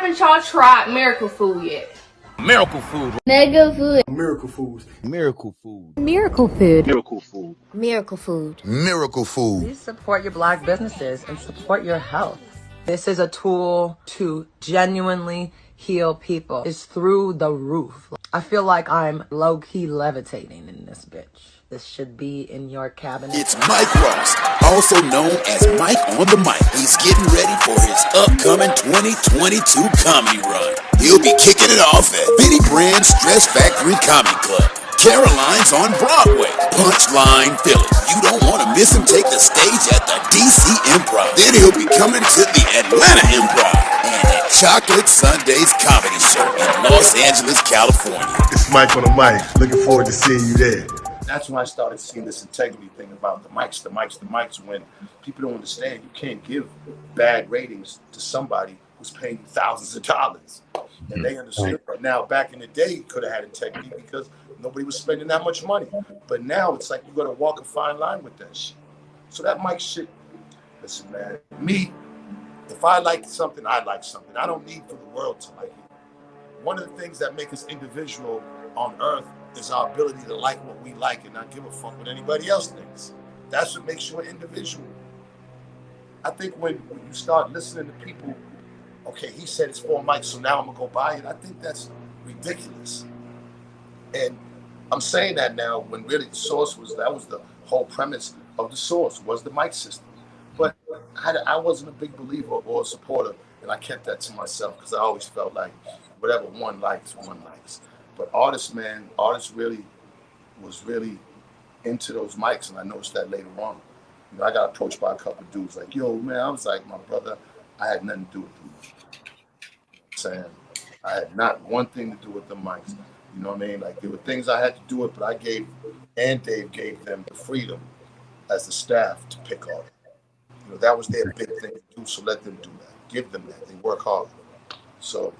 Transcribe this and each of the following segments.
haven't y'all tried Miracle Food yet? Miracle food. Mega food. Miracle foods. Miracle food. Miracle food. Miracle food. Miracle food. Miracle food. Please support your Black businesses and support your health. This is a tool to genuinely heal people. It's through the roof. I feel like I'm low-key levitating in this bitch. This should be in your cabinet. It's Mike Ross, also known as Mike on the Mic. He's getting ready for his upcoming 2022 comedy run. He'll be kicking it off at Bitty Brand's Stress Factory Comedy Club. Caroline's on Broadway. Punchline Philly. You don't want to miss him take the stage at the DC Improv. Then he'll be coming to the Atlanta Improv and at Chocolate Sundays Comedy Show in Los Angeles, California. It's Mike on the Mic. Looking forward to seeing you there. That's when I started seeing this integrity thing about the mics, when people don't understand you can't give bad ratings to somebody who's paying you thousands of dollars. And they understand. But now, back in the day, you could have had integrity because nobody was spending that much money. But now it's like you got to walk a fine line with that shit. So that mic shit, listen, man, me, if I like something, I like something. I don't need for the world to like it. One of the things that make us individual on earth is our ability to like what we like and not give a fuck what anybody else thinks. That's what makes you an individual. I think when you start listening to people, okay, he said it's 4 mics, so now I'm gonna go buy it. I think that's ridiculous. And I'm saying that now when really the source that was the whole premise of the source was the mic system. But I wasn't a big believer or a supporter, and I kept that to myself because I always felt like whatever one likes. But artists really was really into those mics, and I noticed that later on. You know, I got approached by a couple of dudes like, yo, man, I was like, my brother, I had nothing to do with them. Saying I had not one thing to do with the mics. You know what I mean? Like, there were things I had to do it, but I gave, and Dave gave them the freedom as the staff to pick on it. You know, that was their big thing to do, so let them do that. Give them that. They work hard. So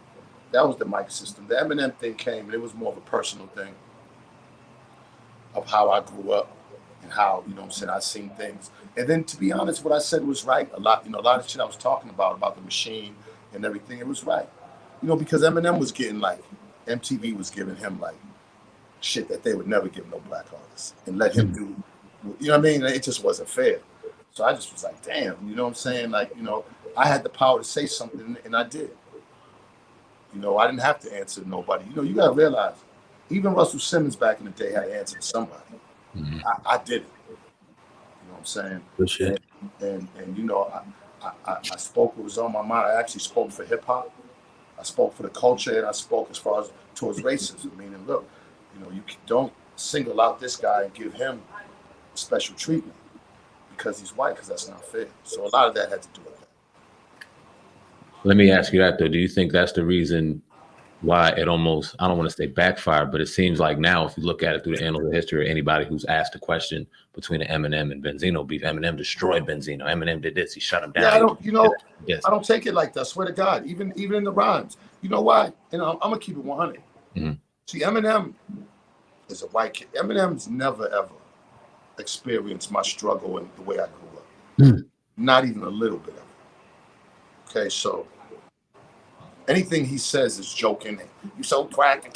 that was the mic system. The Eminem thing came, and it was more of a personal thing of how I grew up and how, you know what I'm saying, I seen things. And then, to be honest, what I said was right. A lot of shit I was talking about the machine and everything, it was right. You know, because Eminem was getting like, MTV was giving him like shit that they would never give no black artists and let him do, you know what I mean? It just wasn't fair. So I just was like, damn, you know what I'm saying? Like, you know, I had the power to say something and I did. You know, I didn't have to answer to nobody. You know, you gotta realize, even Russell Simmons back in the day had to answer to somebody. Mm-hmm. I did it. You know what I'm saying? Good shit. And you know, I spoke what was on my mind. I actually spoke for hip hop. I spoke for the culture, and I spoke as far as towards racism. Meaning, look, you know, you don't single out this guy and give him special treatment because he's white, because that's not fair. So a lot of that had to do with that. Let me ask you that though. Do you think that's the reason why it almost, I don't want to say backfired, but it seems like now, if you look at it through the annals of history, anybody who's asked a question between the Eminem and Benzino beef, Eminem destroyed Benzino. Eminem did this. He shut him down. Yeah, I don't take it like that. I swear to God, even in the rhymes. You know why? You know, I'm gonna keep it 100. Mm-hmm. See, Eminem is a white kid. Eminem's never ever experienced my struggle and the way I grew up. Mm. Not even a little bit of it. Okay, so anything he says is joking. You so crack,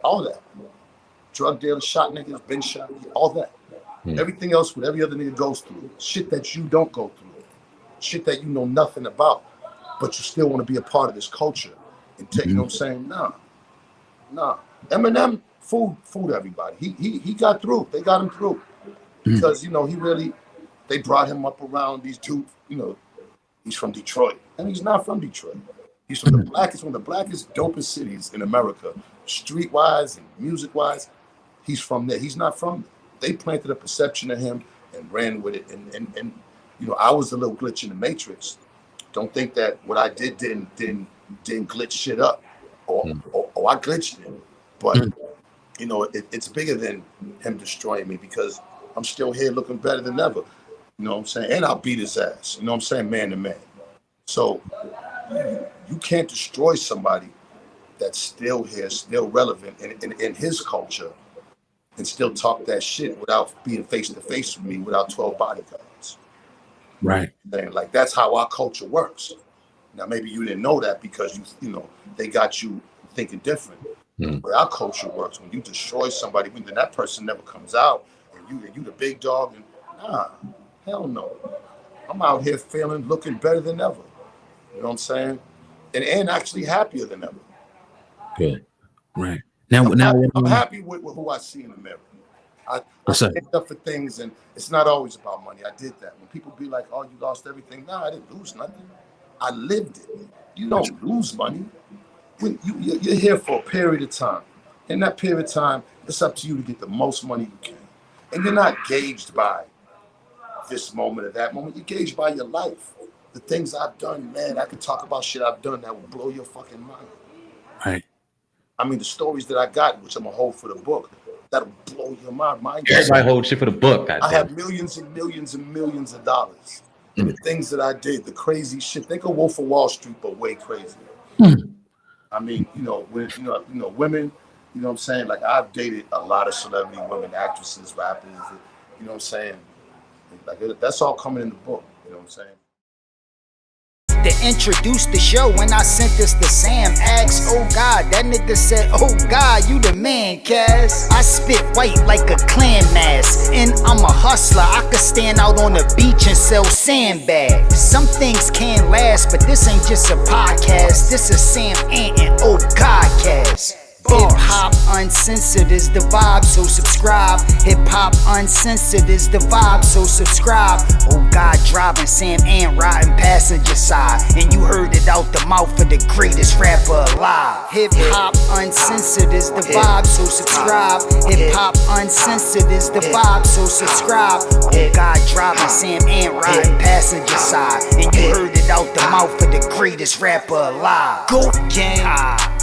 all that. Drug dealers, shot niggas, been shot, all that. Mm. Everything else, what every other nigga goes through, shit that you don't go through, shit that you know nothing about, but you still want to be a part of this culture and take, you know what I'm saying? Nah. Eminem fooled everybody. He got through. They got him through. Because, you know, they brought him up around these dudes, you know, he's from Detroit. And he's not from Detroit. He's from one of the blackest, dopest cities in America, street-wise and music-wise. He's from there. He's not from there. They planted a perception of him and ran with it. And you know, I was a little glitch in the matrix. Don't think that what I did didn't glitch shit up, or I glitched it. But you know, it's bigger than him destroying me because I'm still here looking better than ever. You know what I'm saying? And I'll beat his ass. You know what I'm saying? Man to man. So you can't destroy somebody that's still here, still relevant in his culture, and still talk that shit without being face to face with me, without 12 bodyguards. Right. And like, that's how our culture works. Now maybe you didn't know that because you know they got you thinking different. But our culture works. When you destroy somebody, then that person never comes out, and you the big dog. And hell no. I'm out here feeling, looking better than ever. You know what I'm saying? And actually happier than ever. Good. Right. I'm happy with who I see in the mirror. I stand up for things, and it's not always about money. I did that. When people be like, "Oh, you lost everything," nah, I didn't lose nothing. I lived it. You don't lose money. When you're here for a period of time. In that period of time, it's up to you to get the most money you can. And you're not gauged by this moment or that moment. You're gauged by your life. The things I've done, man, I could talk about shit I've done that will blow your fucking mind. Right. I mean, the stories that I got, which I'm going to hold for the book, that'll blow your mind. Everybody hold shit for the book. I have millions and millions and millions of dollars. The things that I did, the crazy shit. Think of Wolf of Wall Street, but way crazier. I mean, women, you know what I'm saying? Like, I've dated a lot of celebrity women, actresses, rappers, you know what I'm saying? Like, that's all coming in the book, you know what I'm saying? To introduce the show, when I sent this to Sam, asked, oh God, that nigga said, oh God, you the man, Cass. I spit white like a clan mask, and I'm a hustler. I could stand out on the beach and sell sandbags. Some things can't last, but this ain't just a podcast. This is SamAnt and oh God, Cass. Hip hop uncensored is the vibe, so subscribe. Hip hop uncensored is the vibe, so subscribe. Oh God, driving SamAnt riding passenger side, and you heard it out the mouth of the greatest rapper alive. Hip hop uncensored is the vibe, so subscribe. Hip hop uncensored is the vibe, so subscribe. Oh God, driving SamAnt riding passenger side, and you heard it out the mouth of the greatest rapper alive. Go gang.